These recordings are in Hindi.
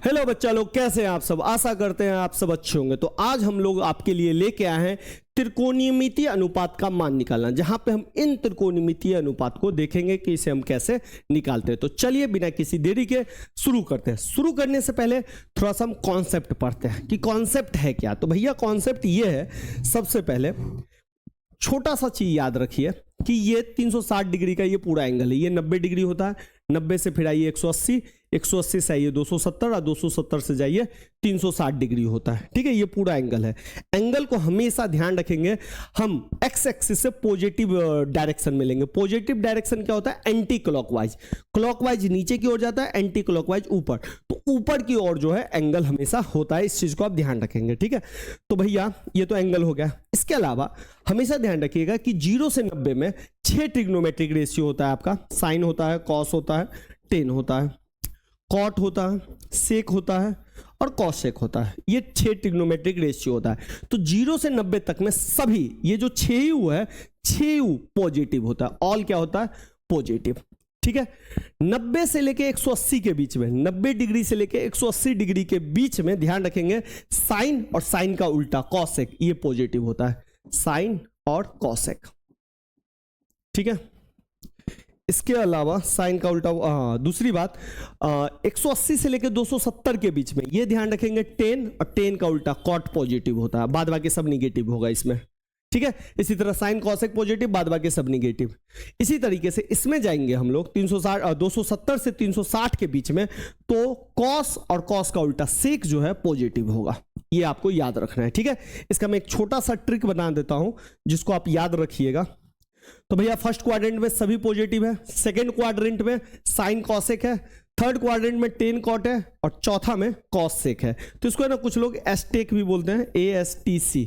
हेलो बच्चा लोग, कैसे हैं आप सब। आशा करते हैं आप सब अच्छे होंगे। तो आज हम लोग आपके लिए लेके आए हैं त्रिकोणमितीय अनुपात का मान निकालना, जहां पे हम इन त्रिकोणमितीय अनुपात को देखेंगे कि इसे हम कैसे निकालते हैं। तो चलिए बिना किसी देरी के शुरू करते हैं। शुरू करने से पहले थोड़ा सा हम कॉन्सेप्ट पढ़ते हैं कि कॉन्सेप्ट है क्या। तो भैया कॉन्सेप्ट ये है, सबसे पहले छोटा सा चीज याद रखिए कि ये 360 डिग्री का ये पूरा एंगल है। ये 90 डिग्री होता है, 90 से फिर आइए 180, 180 से आइए 270 और 270 से जाइए 360 डिग्री होता है। ठीक है, ये पूरा एंगल है। एंगल को हमेशा ध्यान रखेंगे हम एक्स एक्सिस से पॉजिटिव डायरेक्शन में लेंगे। पॉजिटिव डायरेक्शन क्या होता है? Anti clockwise. क्लॉकवाइज नीचे की ओर जाता है, एंटी क्लॉकवाइज ऊपर। तो ऊपर की ओर जो है एंगल हमेशा होता है, इस चीज को आप ध्यान रखेंगे। ठीक है, तो भैया ये तो एंगल हो गया। इसके अलावा हमेशा ध्यान रखिएगा कि 0 से 90 में 6 ट्रिग्नोमेट्रिक रेशियो होता है आपका। साइन होता है, कॉस होता है, टेन होता है, कॉट होता है, सेक होता है और कॉसेक होता है। ये 6 ट्रिग्नोमेट्रिक रेशियो होता है। तो 0 से 90 तक में सभी ये जो 6u है, 6u पॉजिटिव होता है। ऑल क्या होता है? पॉजिटिव। ठीक है, 90 से लेके 180 के बीच में, 90 डिग्री से लेके 180 डिग्री के बीच में ध्यान रखेंगे साइन और साइन का उल्टा कॉसेक, ये पॉजिटिव होता है। साइन और कॉसेक। ठीक है, इसके अलावा साइन का उल्टा, दूसरी बात 180 से लेकर 270 के बीच में ये ध्यान रखेंगे टेन, और टेन का उल्टा कॉट पॉजिटिव होता है। बाद बाकी सब निगेटिव होगा इसमें। ठीक है, इसी तरह साइन कॉसेक पॉजिटिव, बाद बाकी सब निगेटिव। इसी तरीके से इसमें जाएंगे हम लोग 270 से 360 के बीच में, तो कॉस और कॉस का उल्टा सेक जो है पॉजिटिव होगा। ये आपको याद रखना है। ठीक है, इसका मैं एक छोटा सा ट्रिक बना देता हूं जिसको आप याद रखिएगा। तो भैया फर्स्ट क्वाड्रेंट में सभी पॉजिटिव है, सेकंड क्वाड्रेंट में साइन कॉसेक है, थर्ड क्वाड्रेंट में टेन कॉट है और चौथा में कॉस सेक है। तो इसको है ना कुछ लोग एस्टेक भी बोलते हैं, ASTC।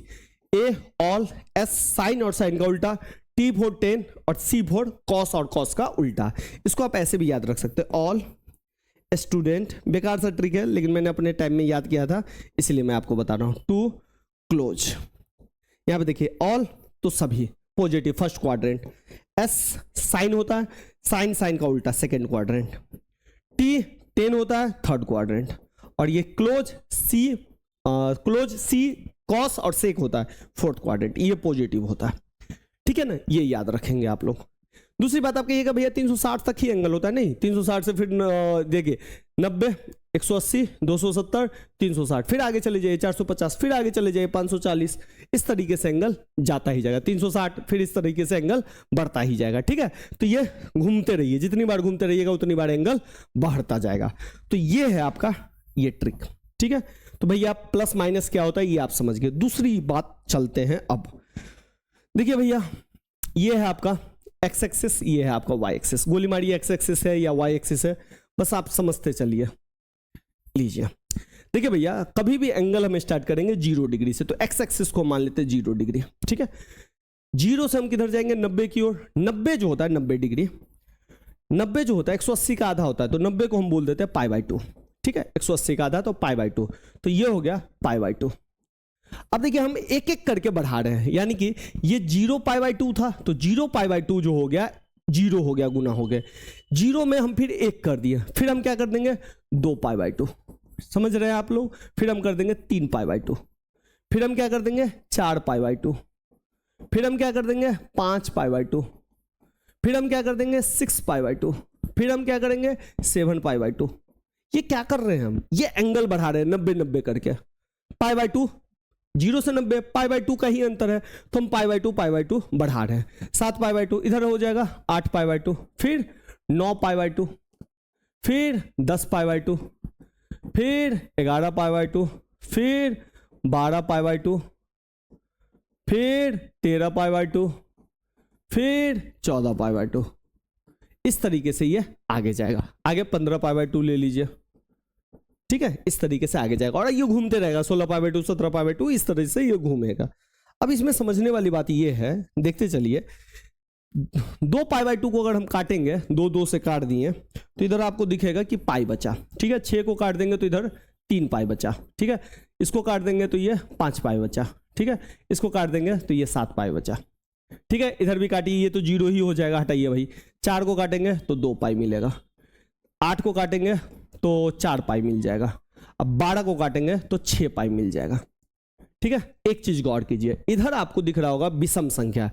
ए ऑल, एस साइन और साइन का उल्टा, टी फॉर टेन और सी फॉर कॉस और कॉस का उल्टा। इसको आप ऐसे भी याद रख सकते हैं, ऑल स्टूडेंट। बेकार सा ट्रिक है लेकिन मैंने अपने टाइम में याद किया था, इसलिए मैं आपको बता रहा हूं। टू क्लोज, यहां पे देखिए ऑल तो सभी positive first quadrant. S sine होता है, साइन साइन का उल्टा सेकंड क्वाड्रेंट। टी टेन होता है थर्ड क्वाड्रेंट। और ये क्लोज सी कॉस और सेक होता है फोर्थ क्वाड्रेंट, ये पॉजिटिव होता है। ठीक है ना, ये याद रखेंगे आप लोग। दूसरी बात आप कहिएगा भैया 360 तक ही एंगल होता है। नहीं, 360 से फिर देखिए 90, 180, 270, 360, फिर आगे चले जाइए 450, फिर आगे चले जाइए 540। इस तरीके से एंगल जाता ही जाएगा। 360 फिर इस तरीके से एंगल बढ़ता ही जाएगा। ठीक है, तो ये घूमते रहिए, जितनी बार घूमते रहिएगा उतनी बार एंगल बढ़ता जाएगा। तो ये है आपका ये ट्रिक। ठीक है, तो भैया प्लस माइनस क्या होता है ये आप समझ गए। दूसरी बात चलते हैं अब। देखिए भैया ये है आपका एक्स एक्सिस, ये है आपका वाई एक्सिस। गोली मारिए एक्स एक्सिस है या वाई एक्सिस है, बस आप समझते चलिए। लीजिए देखिए भैया, कभी भी एंगल हम स्टार्ट करेंगे 0 डिग्री से, तो एक्स एक्सिस को मान लेते हैं 0 डिग्री। ठीक है, 0 से हम किधर जाएंगे? 90 की ओर। 90 जो होता है 90 डिग्री, 90 जो होता है 180 का आधा होता है, तो 90 को हम बोल देते हैं π/2। ठीक है, 180 का आधा तो π/2, तो ये हो गया π/2। अब देखिए हम एक एक करके बढ़ा रहे हैं, यानी कि ये 0 π/2 था, तो 0 π/2 जो हो गया 0 हो गया, गुना हो गया। 0 में हम फिर 1 कर दिए, फिर हम क्या कर देंगे 2 π/2। समझ रहे हैं आप लोग? फिर हम कर देंगे 3 π/2, फिर हम क्या कर देंगे 4 π/2, फिर हम क्या कर देंगे 5 π/2, फिर हम क्या कर देंगे 6 π/2, फिर हम क्या करेंगे 7 π/2। ये क्या कर रहे हैं हम? ये एंगल बढ़ा रहे हैं 90-90 करके। π/2 0 से 90 π/2 का ही अंतर है, तो हम π/2 बढ़ा रहे हैं। 7 π/2 इधर हो जाएगा 8 π/2, फिर 9 π/2, फिर 10 π/2, फिर 11 π/2, फिर 12 π/2, फिर 13 π/2, फिर 14 π/2। इस तरीके से ये आगे जाएगा। आगे 15 π/2 ले लीजिए। ठीक है, इस तरीके से आगे जाएगा और ये घूमते रहेगा 16 π/2, 17 π/2, इस तरह से ये घूमेगा। अब इसमें समझने वाली बात ये है, देखते चलिए, 2 π/2 को अगर हम काटेंगे, 2 से काट दिए तो इधर आपको दिखेगा कि पाई बचा। ठीक है, 6 को काट देंगे तो इधर 3 पाई बचा। ठीक है, इसको काट देंगे तो ये 5 पाई बचा। ठीक है, इसको काट देंगे तो ये 7 पाई बचा। ठीक है, इधर भी काटिए, ये तो 0 ही हो जाएगा, हटाइए भाई। 4 को काटेंगे तो 2 पाई मिलेगा, 8 को काटेंगे तो 4 पाई मिल जाएगा। अब 12 को काटेंगे तो 6 पाई मिल जाएगा। ठीक है, एक चीज गौर कीजिए, इधर आपको दिख रहा होगा विषम संख्या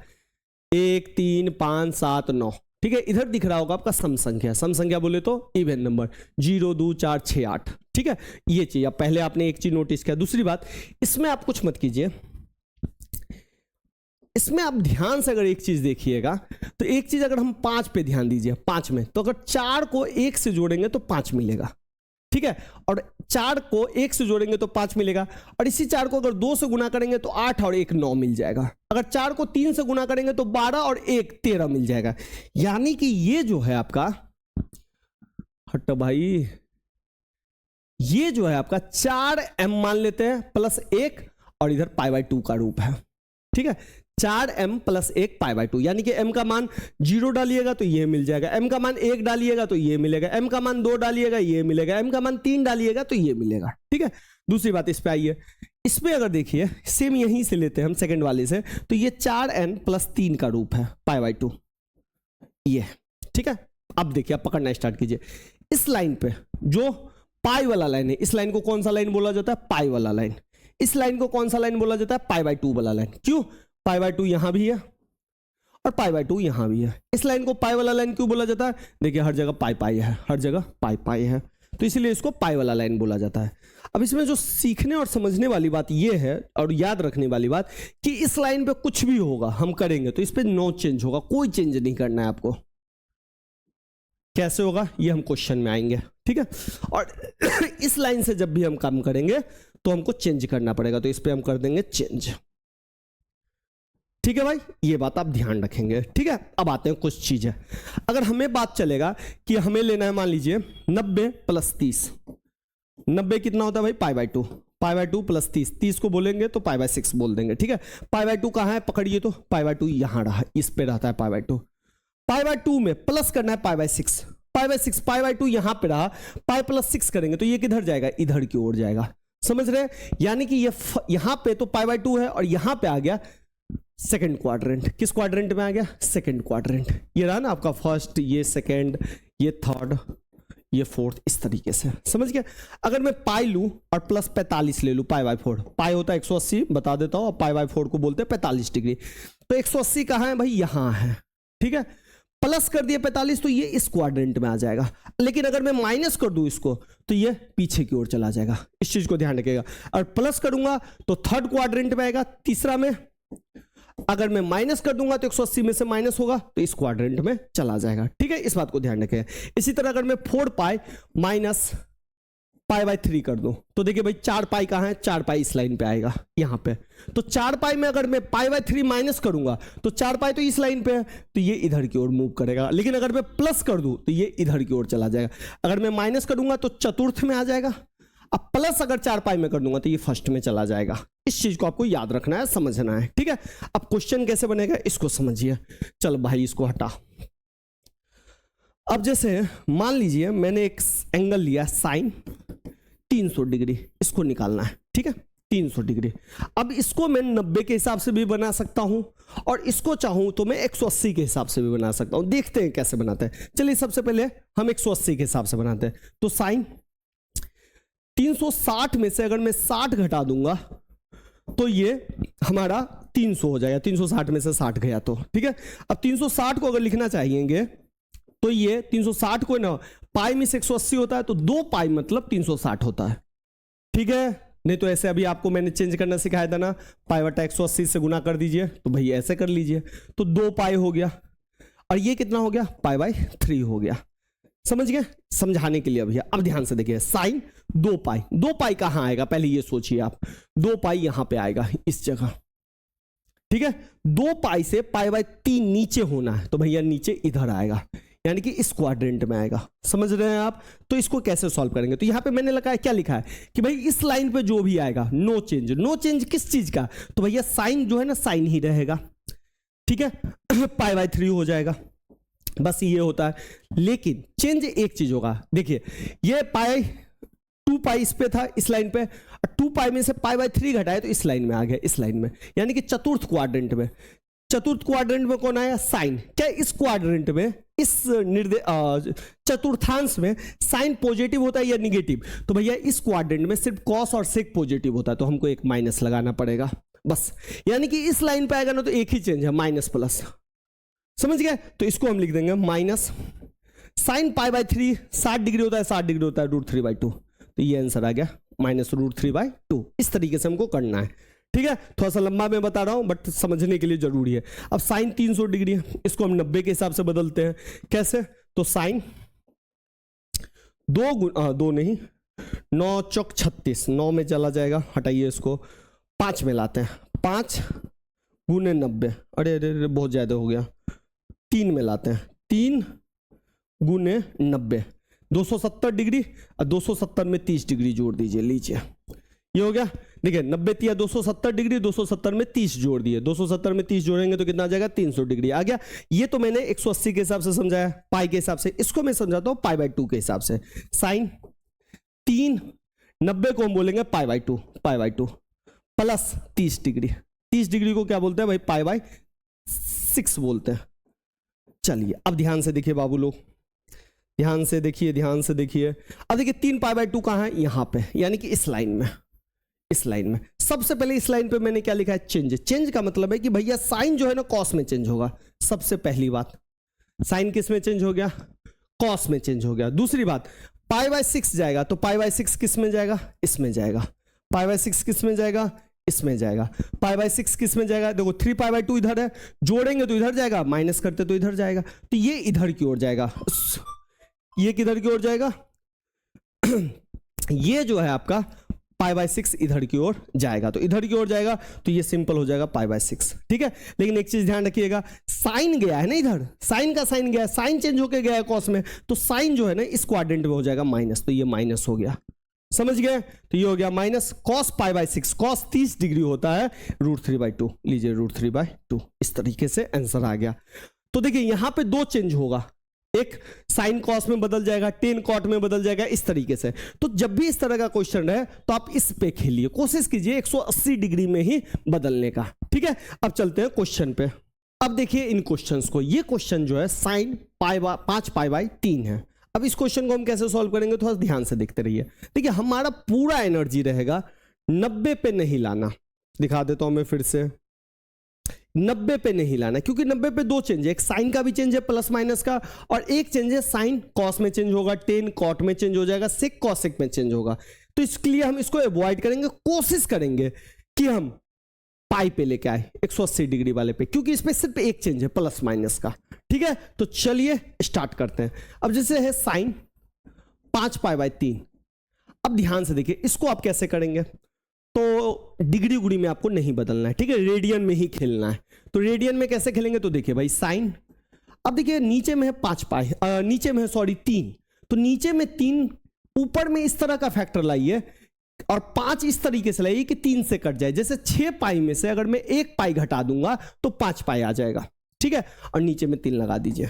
1 3 5 7 9। ठीक है, इधर दिख रहा होगा आपका सम संख्या, सम संख्या बोले तो इवन नंबर 0 2 4 6 8। ठीक है, ये चीज अब पहले आपने एक चीज नोटिस किया। दूसरी बात, इसमें आप कुछ मत कीजिए, इसमें आप ध्यान से अगर एक चीज देखिएगा तो एक चीज अगर हम 5 पे ध्यान दीजिए, 5 में तो अगर 4 को 1 से जोड़ेंगे तो 5 मिलेगा। ठीक है, और 4 को 1 से जोड़ेंगे तो 5 मिलेगा, और इसी 4 को अगर 2 से गुना करेंगे तो 8 और 1 9 मिल जाएगा। अगर 4 को 3 से गुना करेंगे तो 12 और 1 13 मिल जाएगा। यानी कि ये जो है आपका, हट भाई, ये जो है आपका 4m मान लेते हैं प्लस 1, और इधर π/2 का रूप है। ठीक है, 4m प्लस 1 π/2, यानी कि m का मान 0 डालिएगा तो ये मिल जाएगा, m का मान 1 डालिएगा तो ये मिलेगा, m का मान 2 डालिएगा ये मिलेगा, m का मान 3 डालिएगा तो ये मिलेगा। ठीक है, दूसरी बात इस पे आइए, इस पे अगर देखिए सेम यहीं से लेते हैं हम सेकंड वाले से, तो ये 4n प्लस 3 का रूप है π/2 ये। ठीक है, अब देखिए, आप पकड़ना स्टार्ट कीजिए। इस लाइन पे जो पाई वाला लाइन है, इस लाइन को कौन सा लाइन बोला जाता है? पाई वाला लाइन। इस लाइन को कौन सा लाइन बोला जाता है? π/2 वाला लाइन। क्यों? π/2 यहां भी है और π/2 यहां भी है। इस लाइन को पाई वाला लाइन क्यों बोला जाता है? देखिए, हर जगह पाई पाई है, हर जगह पाई पाई है, तो इसीलिए इसको पाई वाला लाइन बोला जाता है। अब इसमें जो सीखने और समझने वाली बात यह है, और याद रखने वाली बात, कि इस लाइन पे कुछ भी होगा हम करेंगे तो इस पे नो चेंज होगा, कोई चेंज नहीं करना है आपको। कैसे होगा ये हम क्वेश्चन में आएंगे। ठीक है, और इस लाइन से जब भी हम काम करेंगे तो हमको चेंज करना पड़ेगा, तो इस पे हम कर देंगे चेंज। ठीक है भाई, ये बात आप ध्यान रखेंगे। ठीक है, अब आते हैं कुछ चीजें। अगर हमें बात चलेगा कि हमें लेना है, मान लीजिए 90 प्लस 30, 90 कितना होता है भाई? π/2, π/2 प्लस 30, 30 को बोलेंगे तो π/6 बोल देंगे। ठीक है, π/2 कहाँ है? पकड़िए, तो π/2 यहां रहा, इस पे रहता है π/2। π/2 में प्लस करना है π/6, π/6, π/2 यहां पे रहा, पाई प्लस 6 करेंगे तो ये किधर जाएगा? इधर की ओर जाएगा। समझ रहे हैं? यानी कि ये यहां पे तो π/2 है, और यहां पे आ गया सेकंड क्वाड्रेंट। किस क्वाड्रेंट में आ गया? Second quadrant. ये रहा ना आपका फर्स्ट, ये सेकंड, ये थर्ड, ये फोर्थ, इस तरीके से। समझ गया? अगर मैं पाई लूं और प्लस 45 ले लूं, π/4, पाई होता है 180, बता देता हूं, और π/4 को बोलते हैं 45 डिग्री। तो 180 कहां है भाई? यहां है। ठीक है, प्लस कर दिए 45 तो ये इस क्वाड्रेंट में आ जाएगा। लेकिन अगर मैं माइनस कर दूं इसको तो ये पीछे की ओर चला जाएगा। इस चीज को ध्यान रखिएगा। और प्लस करूंगा तो थर्ड क्वाड्रेंट में आएगा, तीसरा में। अगर मैं माइनस कर दूंगा तो 180 में से माइनस होगा तो इस क्वाड्रेंट में चला जाएगा। ठीक है, इस बात को ध्यान रखें। इसी तरह अगर मैं 4 पाई माइनस π/3 कर दूं तो देखिए भाई 4 पाई कहां है? 4 पाई इस लाइन पे आएगा, यहां पे। तो 4 पाई में अगर मैं π/3 माइनस करूंगा तो 4 पाई तो इस लाइन पे है, तो ये इधर की ओर मूव करेगा। लेकिन अगर मैं प्लस कर दूं तो ये इधर की ओर चला जाएगा। अगर मैं माइनस करूंगा तो चतुर्थ में आ जाएगा। अब प्लस अगर 4 पाई में कर दूंगा तो ये फर्स्ट में चला जाएगा। इस चीज को आपको याद रखना है, समझना है। ठीक है, अब क्वेश्चन कैसे बनेगा इसको समझिए। चल भाई, इसको हटा। अब जैसे मान लीजिए मैंने एक एंगल लिया साइन 300 डिग्री, इसको निकालना है। ठीक है, 300 डिग्री। अब इसको मैं 90 के हिसाब से भी बना सकता हूं, और इसको चाहूं तो मैं 180 के हिसाब से भी बना सकता हूं। देखते हैं कैसे बनाते हैं। चलिए सबसे पहले हम 180 के हिसाब से बनाते हैं। तो साइन 360 में से अगर मैं 60 घटा दूंगा तो ये हमारा 300 हो जाएगा। 360 में से 60 गया तो ठीक है। अब 360 को अगर लिखना चाहेंगे तो ये 360 को ना पाई में से 180 होता है, तो 2 पाई मतलब 360 होता है। ठीक है, नहीं तो ऐसे अभी आपको मैंने चेंज करना सिखाया था ना, पाई बटा 180 से गुना कर दीजिए, तो भाई ऐसे कर लीजिए, तो 2 पाई हो गया। और ये कितना हो गया? π/3 हो गया। समझ गए? समझाने के लिए भैया अब ध्यान से देखिए। साइन 2 पाई, 2 पाई कहां आएगा पहले ये सोचिए आप। 2 पाई यहां पे आएगा इस जगह। ठीक है, 2 पाई से π/3 नीचे होना है, तो भैया नीचे इधर आएगा, यानी कि इस क्वाड्रेंट में आएगा। समझ रहे हैं आप? तो इसको कैसे सॉल्व करेंगे? तो यहां पे मैंने लिखा है, क्या लिखा है कि भाई इस लाइन पे जो भी आएगा नो चेंज। नो चेंज किस चीज का? तो भैया साइन जो है ना, साइन ही रहेगा। ठीक है, π/3 हो जाएगा, बस ये होता है। लेकिन चेंज एक चीज होगा, देखिए ये पाई 2 पाई इस पे था, इस लाइन पे, और 2 पाई में से π/3 घटाए तो इस लाइन में आ गया, इस लाइन में, यानी कि चतुर्थ क्वाड्रेंट में। चतुर्थ क्वाड्रेंट में कौन आया? साइन। क्या इस क्वाड्रेंट में, इस चतुर्थांश में साइन पॉजिटिव होता है या निगेटिव? तो भैया इस क्वाड्रेंट में सिर्फ कॉस और सेक पॉजिटिव होता है, तो हमको एक माइनस लगाना पड़ेगा बस। यानी कि इस लाइन पे आएगा ना तो एक ही चेंज है, माइनस प्लस। समझ गए? तो इसको हम लिख देंगे minus sine pi by 3 60 degree होता है, 60 डिग्री होता है √3/2। तो ये आंसर आ गया -√3/2। इस तरीके से हमको करना है। ठीक है, थोड़ा सा लंबा मैं बता रहा हूं बट समझने के लिए जरूरी है। अब साइन 300 डिग्री है, इसको हम 90 के हिसाब से बदलते हैं। कैसे? तो साइन 2 नहीं 9 चौक 36, 9 में चला जाएगा, हटाइए इसको, 5 में लाते हैं, 5 गुने 90, अरे अरे अरे बहुत ज्यादा हो गया, 3 में लाते हैं, 3 गुने 90, 270 डिग्री, और 270 में 30 डिग्री जोड़ दीजिए, लीजिए ये हो गया। देखिए 90 तिया 270 डिग्री, 270 में 30 जोड़ दिए, 270 में 30 जोड़ेंगे तो कितना आ जाएगा? 300 डिग्री आ गया। ये तो मैंने 180 के हिसाब से समझाया, पाई के हिसाब से। इसको मैं समझाता हूं π/2 के हिसाब से। साइन 3 90 को हम बोलेंगे π/2 प्लस 30 डिग्री। 30 डिग्री को क्या बोलते हैं भाई? π/6 बोलते हैं। चलिए अब ध्यान से देखिए बाबू लोग, ध्यान से देखिए, ध्यान से देखिए। अब देखिए 3 π/2 कहां है? यहां पे, यानी कि इस लाइन में, इस लाइन में। सबसे पहले इस लाइन पे मैंने क्या लिखा है? चेंज। चेंज का मतलब है कि भैया साइन जो है ना कॉस में चेंज होगा। सबसे पहली बात, साइन किस में चेंज हो गया? कॉस में चेंज हो गया। दूसरी बात, π/6 जाएगा तो π/6 किस में जाएगा? इसमें जाएगा। π/6 किस में जाएगा? इसमें जाएगा। π/6 किस में जाएगा? देखो 3 π/2 इधर है, जोड़ेंगे तो इधर जाएगा, माइनस करते तो इधर जाएगा, तो ये इधर की ओर जाएगा। ये किधर की ओर जाएगा? ये जो है आपका π/6 इधर की ओर जाएगा, तो इधर की ओर जाएगा तो ये सिंपल हो जाएगा π/6। ठीक है, लेकिन एक चीज ध्यान रखिएगा, साइन गया है ना इधर, साइन का साइन गया है, साइन चेंज होके गया है कॉस में, तो साइन जो है ना इस क्वाड्रेंट में हो जाएगा माइनस, तो ये माइनस हो गया। समझ गए? तो ये हो गया माइनस कॉस π/6, कॉस 30 डिग्री होता है √3/2, लीजिए √3/2। इस तरीके से आंसर आ गया। तो देखिए यहां पे 2 चेंज होगा, एक साइन कॉस में बदल जाएगा, टेन कॉट में बदल जाएगा, इस तरीके से। तो जब भी इस तरह का क्वेश्चन है तो आप इस पे खेलिए, कोशिश कीजिए 180 डिग्री में ही बदलने का। ठीक है, अब चलते हैं क्वेश्चन पे। अब देखिए इन क्वेश्चंस को, ये क्वेश्चन जो है साइन 5 π/3 है। अब इस क्वेश्चन को हम कैसे सॉल्व करेंगे, थोड़ा ध्यान से देखते रहिए। देखिए हमारा पूरा एनर्जी रहेगा 90 पे नहीं लाना, दिखा देता हूं मैं फिर से, 90 पे नहीं लाना, क्योंकि 90 पे 2 चेंज है, एक साइन का भी चेंज है प्लस माइनस का, और एक चेंज है साइन कॉस में चेंज होगा, टेन कॉट में चेंज हो जाएगा, सेक कॉसेक में चेंज होगा। तो इसके लिए हम इसको अवॉइड करेंगे, कोशिश करेंगे कि हम पाई पे लेके आए 180 डिग्री वाले पे, क्योंकि इसमें सिर्फ एक चेंज है प्लस माइनस का। ठीक है, तो चलिए स्टार्ट करते हैं। अब जैसे है साइन 5 π/3, अब ध्यान से देखिए इसको आप कैसे करेंगे, तो डिग्री गुड़ी में आपको नहीं बदलना है, ठीक है, रेडियन में ही खेलना है। तो रेडियन में कैसे खेलेंगे, तो देखिए भाई साइन, अब देखिए नीचे में है 5 पाई, नीचे में है 3, तो नीचे में 3, ऊपर में इस तरह का फैक्टर लाइए, और 5 इस तरीके से लाइए कि 3 से कट जाए। जैसे 6 पाई में से अगर मैं 1 पाई घटा दूंगा तो 5 पाई आ जाएगा। ठीक है, और नीचे में 3 लगा दीजिए।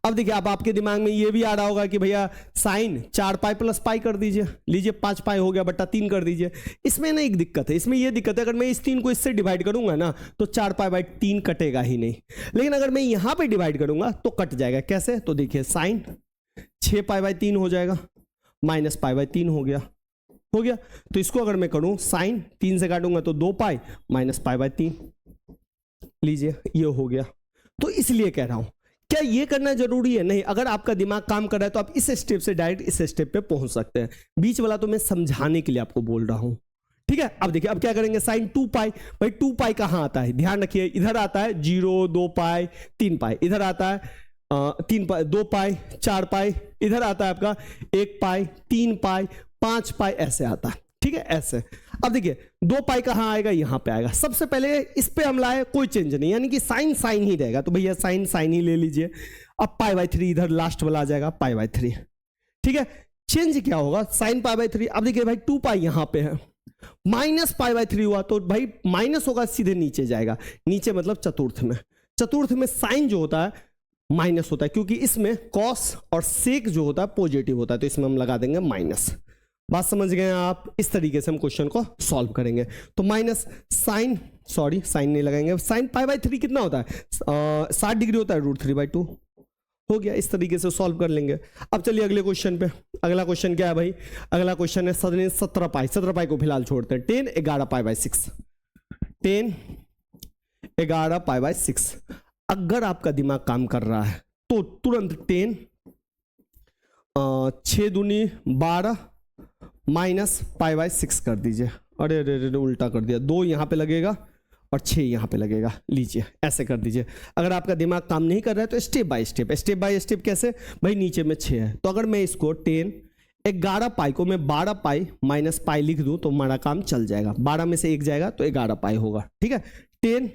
अब देखिए अब आपके दिमाग में ये भी आ रहा होगा कि भैया साइन 4 पाई प्लस पाई कर दीजिए, लीजिए 5 पाई हो गया बट्टा 3 कर दीजिए। इसमें ना एक दिक्कत है, इसमें ये दिक्कत है, अगर मैं इस 3 को इससे डिवाइड करूंगा ना तो 4 π/3 कटेगा ही नहीं, लेकिन अगर मैं यहां पे डिवाइड करूंगा तो कट जाएगा। कैसे, तो देखिए साइन 6 π/3 हो जाएगा, माइनस π/3 हो गया। तो इसको अगर मैं करूं साइन 3 से काटूंगा तो 2 पाई माइनस π/3, लीजिए ये हो गया। तो इसलिए कह रहा हूं, क्या ये करना जरूरी है? नहीं, अगर आपका दिमाग काम कर रहा है तो आप इस स्टेप से डायरेक्ट इस स्टेप पे पहुंच सकते हैं। बीच वाला तो मैं समझाने के लिए आपको बोल रहा हूं। ठीक है, अब देखिए अब क्या करेंगे, साइन 2 पाई, भाई 2 पाई कहां आता है, ध्यान रखिए, इधर आता है 0, 2 पाई, 3 पाई, इधर आता है 3 पाई, 2 पाई, 4 पाई, इधर आता है आपका 1 पाई, 3 पाई, 5 पाई, ऐसे आता है। ठीक है, ऐसे। अब देखिए 2 पाई कहां आएगा, यहां पे आएगा। सबसे पहले इस पे हम लाए, कोई चेंज नहीं, यानी कि साइन साइन ही रहेगा, तो भैया साइन साइन ही ले लीजिए। अब π/3 इधर लास्ट वाला आ जाएगा π/3। ठीक है, चेंज क्या होगा, साइन π/3। अब देखिए भाई 2 पाई यहां पे है, माइनस π/3 हुआ तो भाई माइनस होगा, सीधे नीचे जाएगा, नीचे मतलब चतुर्थ में। चतुर्थ में साइन जो होता है माइनस होता है, क्योंकि इसमें कॉस और सेक जो होता है पॉजिटिव होता है, तो इसमें हम लगा देंगे माइनस। बात समझ गए आप? इस तरीके से हम क्वेश्चन को सॉल्व करेंगे। तो माइनस साइन सॉरी साइन नहीं लगाएंगे, साइन पाई बाई 3 कितना होता है 60 डिग्री होता है, √3/2 हो गया। इस तरीके से सॉल्व कर लेंगे। अब चलिए अगले क्वेश्चन पे। अगला क्वेश्चन क्या है भाई, अगला क्वेश्चन है 17 पाई को फिलहाल छोड़ते हैं। 10 11 पाई/6, 10 11 पाई/6। अगर आपका दिमाग काम कर रहा है तो तुरंत 10 6 दूनी 12 माइनस पाई/6 कर दीजिए। अरे अरे अरे उल्टा कर दिया, 2 यहाँ पे लगेगा और 6 यहाँ पे लगेगा। लीजिए ऐसे कर दीजिए। अगर आपका दिमाग काम नहीं कर रहा है तो स्टेप बाय स्टेप कैसे भाई, नीचे में 6 है तो अगर मैं इसको 10 11 पाई को मैं 12 पाई माइनस पाई लिख दूं तो हमारा काम चल जाएगा। 12 में से 1 जाएगा तो 11 पाई होगा, ठीक है। 10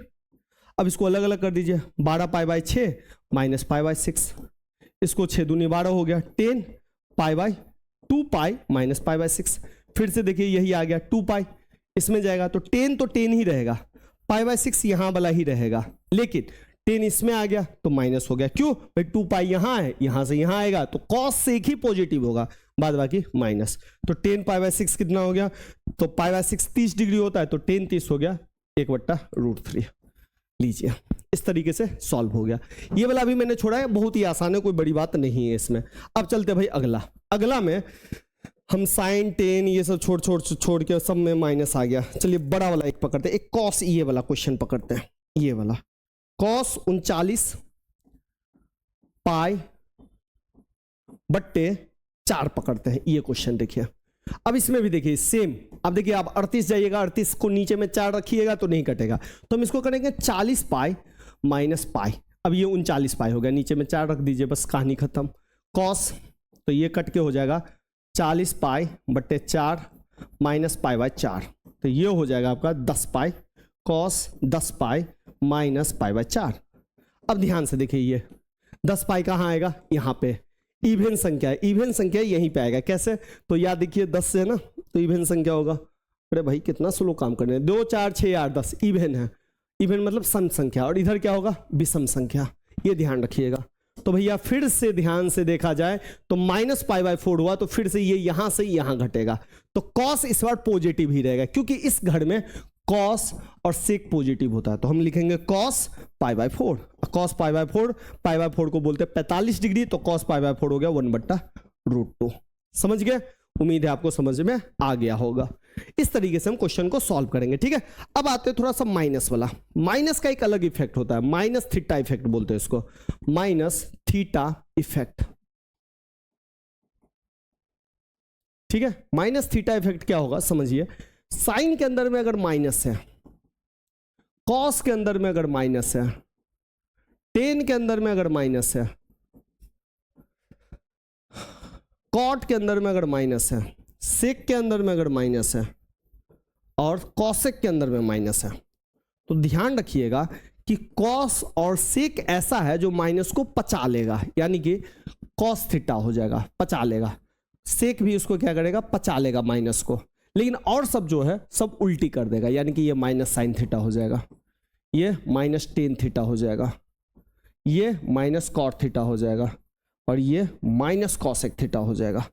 अब इसको अलग अलग कर दीजिए, 12 पाई/6 माइनस पाई/6, इसको 6 दूनी 12 हो गया। 10 पाई/2 पाई माइनस पाई/6, फिर से देखिए यही आ गया 2 पाई, इसमें जाएगा तो 10 ही रहेगा, पाई/6 यहां वाला ही रहेगा, लेकिन 10 इसमें आ गया तो माइनस हो गया। क्यों भाई, 2 पाई यहां है, यहां से यहां आएगा तो कॉस सेक ही पॉजिटिव होगा, बाद बाकी माइनस। तो 10 पाई/6 कितना हो गया, तो पाई/6 30 डिग्री होता है तो 10 30 हो गया 1/√3। लीजिए इस तरीके से सॉल्व हो गया। ये वाला भी मैंने छोड़ा है, बहुत ही आसान है, कोई बड़ी बात नहीं है इसमें। अब चलते भाई अगला में हम साइन 10 ये सब छोड़ के सब में माइनस आ गया। चलिए बड़ा वाला एक पकड़ते हैं, एक कॉस ये वाला क्वेश्चन पकड़ते हैं। ये वाला कॉस 39 पाई/4 पकड़ते हैं। ये क्वेश्चन देखिए। अब इसमें भी देखिए सेम, अब देखिए आप 38 जाइएगा, 38 को नीचे में 4 रखिएगा तो नहीं कटेगा, तो हम इसको करेंगे 40 पाई माइनस पाई। अब ये 39 पाई हो गया, नीचे में 4 रख दीजिए, बस कहानी खत्म। कॉस तो ये कट के हो जाएगा 40 पाई/4 माइनस पाई/4, तो ये हो जाएगा आपका 10 पाई। Cos 10 pi minus पाई/4। अब ध्यान से देखिए, ये 10 पाई कहाँ आएगा, यहाँ पे इवन संख्या है, इवन संख्या यहीं पे आएगा। कैसे, तो याद देखिए 10 से ना तो इवन संख्या होगा। अरे भाई कितना स्लो काम कर रहे हैं, 2 4 6 8 10 इवन है, इवन मतलब सम संख्या, और इधर क्या होगा विषम संख्या, ये ध्यान रखिएगा। तो भैया फिर से ध्यान से देखा जाए तो माइनस पाई/4 हुआ तो फिर से ये यहां से यहां घटेगा, तो कॉस इस बार पॉजिटिव ही रहेगा, क्योंकि इस घर में कॉस और सेक पॉजिटिव होता है। तो हम लिखेंगे कॉस पाई/4। कॉस पाई/4 को बोलते हैं 45 डिग्री, तो कॉस पाई/4 हो गया 1/√2। समझ गए, उम्मीद है आपको समझ में आ गया होगा। इस तरीके से हम क्वेश्चन को सॉल्व करेंगे, ठीक है। अब आते हैं थोड़ा सा माइनस वाला। माइनस का एक अलग इफेक्ट होता है, माइनस थीटा इफेक्ट बोलते हैं इसको, माइनस थीटा इफेक्ट, ठीक है। माइनस थीटा इफेक्ट क्या होगा समझिए, साइन के अंदर में अगर माइनस है, कॉस के अंदर में अगर माइनस है, टेन के अंदर में अगर माइनस है, कॉट के अंदर में अगर माइनस है, सेक के अंदर में अगर माइनस है, और कॉसेक के अंदर में माइनस है, तो ध्यान रखिएगा कि कॉस और सेक ऐसा है जो माइनस को पचा लेगा, यानी कि कॉस थीटा हो जाएगा, पचा लेगा। सेक भी उसको क्या करेगा, पचा लेगा माइनस को। लेकिन और सब जो है सब उल्टी कर देगा, यानी कि ये माइनस साइन थीटा हो जाएगा, ये माइनस टेन थीटा हो जाएगा, ये माइनस कॉट थीटा हो जाएगा, और ये माइनस कॉसेक थीटा हो जाएगा।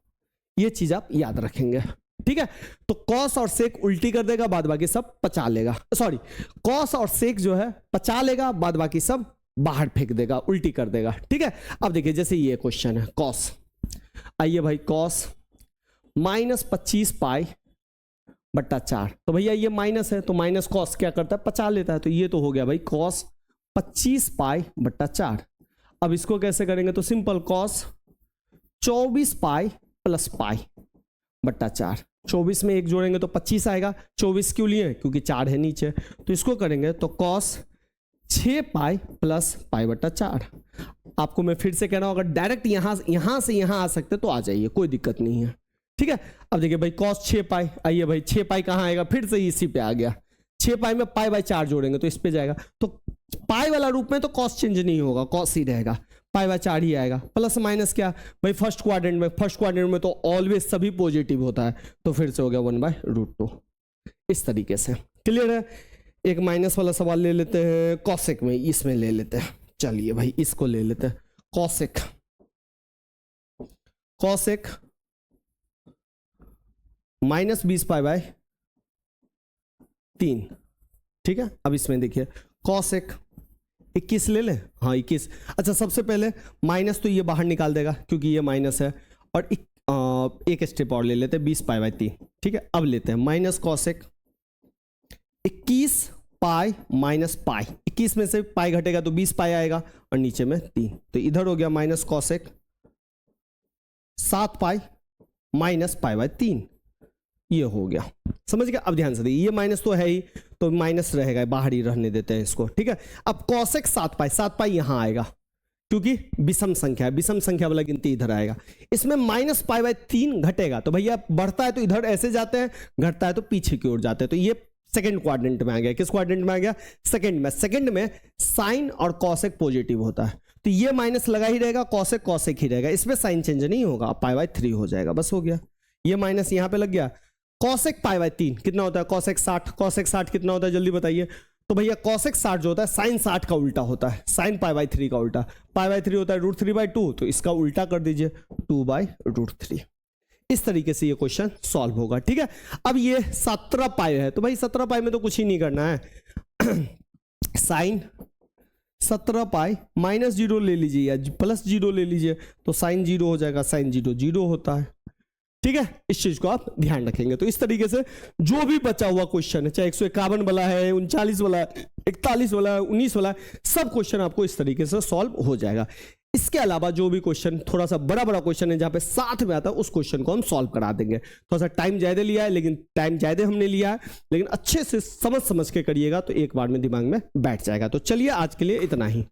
ये चीज आप याद रखेंगे, ठीक है। तो कॉस और सेक उल्टी कर देगा, बाद बाकी सब पचा लेगा। सॉरी, कॉस और सेक जो है पचा लेगा, बाद बाकी सब बाहर फेंक देगा, उल्टी कर देगा, ठीक है। अब देखिए जैसे ये क्वेश्चन है कॉस, आइए भाई कॉस -25 पाई/4, तो भैया ये माइनस है तो माइनस कॉस क्या करता है, पचा लेता है, तो ये तो हो गया भाई कॉस 25 पाई/4। अब इसको कैसे करेंगे, तो सिंपल कॉस 24 पाई प्लस पाई/4। 24 में 1 जोड़ेंगे तो 25 आएगा, 24 क्यों लिए, क्योंकि 4 है नीचे, तो इसको करेंगे तो कॉस 6 पाई प्लस पाई/4। आपको मैं फिर से कह रहा हूं, अगर डायरेक्ट यहां से यहां आ सकते तो आ जाइए, कोई दिक्कत नहीं है, ठीक है। अब देखिए भाई कॉस 6 पाई, आइए भाई 6 पाई कहां आएगा, फिर से इसी पे आ गया। 6 पाई में पाई/4 जोड़ेंगे तो इस पे जाएगा, तो पाई वाला रूप में तो कॉस चेंज नहीं होगा, कॉस ही रहेगा, पाई/4 ही आएगा। प्लस माइनस क्या भाई, फर्स्ट क्वाड्रेंट में तो ऑलवेज सभी पॉजिटिव होता है, तो फिर से हो गया 1/√2। इस तरीके से क्लियर है। एक माइनस वाला सवाल ले लेते हैं कॉसेक में, इसमें ले लेते हैं, चलिए भाई इसको ले लेते हैं। कॉसेक -20 पाई/3, ठीक है, अब इसमें देखिए कॉसेक 21 ले लें, हाँ 21। अच्छा सबसे पहले माइनस तो ये बाहर निकाल देगा क्योंकि ये माइनस है, और एक स्टेप और ले लेते हैं 20 पाई बाई 3। ठीक है, अब लेते हैं minus cosec 21 pi minus pi, 21 में से पाई घटेगा तो 20 पाई आएगा और नीचे में 3, तो इधर हो गया minus cosec 7 pi minus pi by 3, ये हो गया। समझ गया? अब ध्यान से देखिए, ये माइनस तो है ही तो माइनस रहेगा, बाहर ही रहने देते हैं इसको। ठीक है, अब कॉसेक 7 पाई यहां आएगा क्योंकि विषम संख्या है, विषम संख्या वाला गिनती इधर आएगा। इसमें माइनस पाई बाई 3 घटेगा तो भैया बढ़ता है तो इधर ऐसे जाते हैं, घटता है तो पीछे की ओर जाते हैं, तो ये सेकंड क्वाड्रेंट में आ गया। किस क्वाड्रेंट में आ गया? सेकंड में। सेकंड में साइन और कॉसेक पॉजिटिव होता है तो ये माइनस लगा ही रहेगा, कॉसेक कॉसेक ही रहेगा, इसमें साइन चेंज नहीं होगा, पाई बाई 3 हो जाएगा, बस हो गया। ये माइनस यहां पे लग गया। कॉसेक पाई बाई 3 कितना होता है? कॉसेक 60। कॉसेक 60 कितना होता है जल्दी बताइए? तो भैया कॉसेक 60 जो होता है साइन 60 का उल्टा होता है, साइन पाई बाई 3 का उल्टा। पाई बाई 3 होता है √3/2, तो इसका उल्टा कर दीजिए 2/√3। इस तरीके से ये क्वेश्चन सॉल्व होगा। ठीक है, अब ये 17 पाई है तो भाई 17 पाई में तो कुछ ही नहीं करना है साइन 17 पाई -0 ले लीजिए या +0 ले लीजिए तो साइन 0 हो जाएगा, साइन 0 0 होता है। ठीक है, इस चीज को आप ध्यान रखेंगे। तो इस तरीके से जो भी बचा हुआ क्वेश्चन है, चाहे 151 वाला है, 39 वाला है, 41 वाला है, 19 वाला है, सब क्वेश्चन आपको इस तरीके से सॉल्व हो जाएगा। इसके अलावा जो भी क्वेश्चन थोड़ा सा बड़ा बड़ा क्वेश्चन है जहां पे साथ में आता है उस क्वेश्चन को हम सॉल्व करा देंगे। थोड़ा सा टाइम ज्यादा लिया है, लेकिन टाइम ज्यादा हमने लिया है, लेकिन अच्छे से समझ के करिएगा तो एक बार में दिमाग में बैठ जाएगा। तो चलिए आज के लिए इतना ही।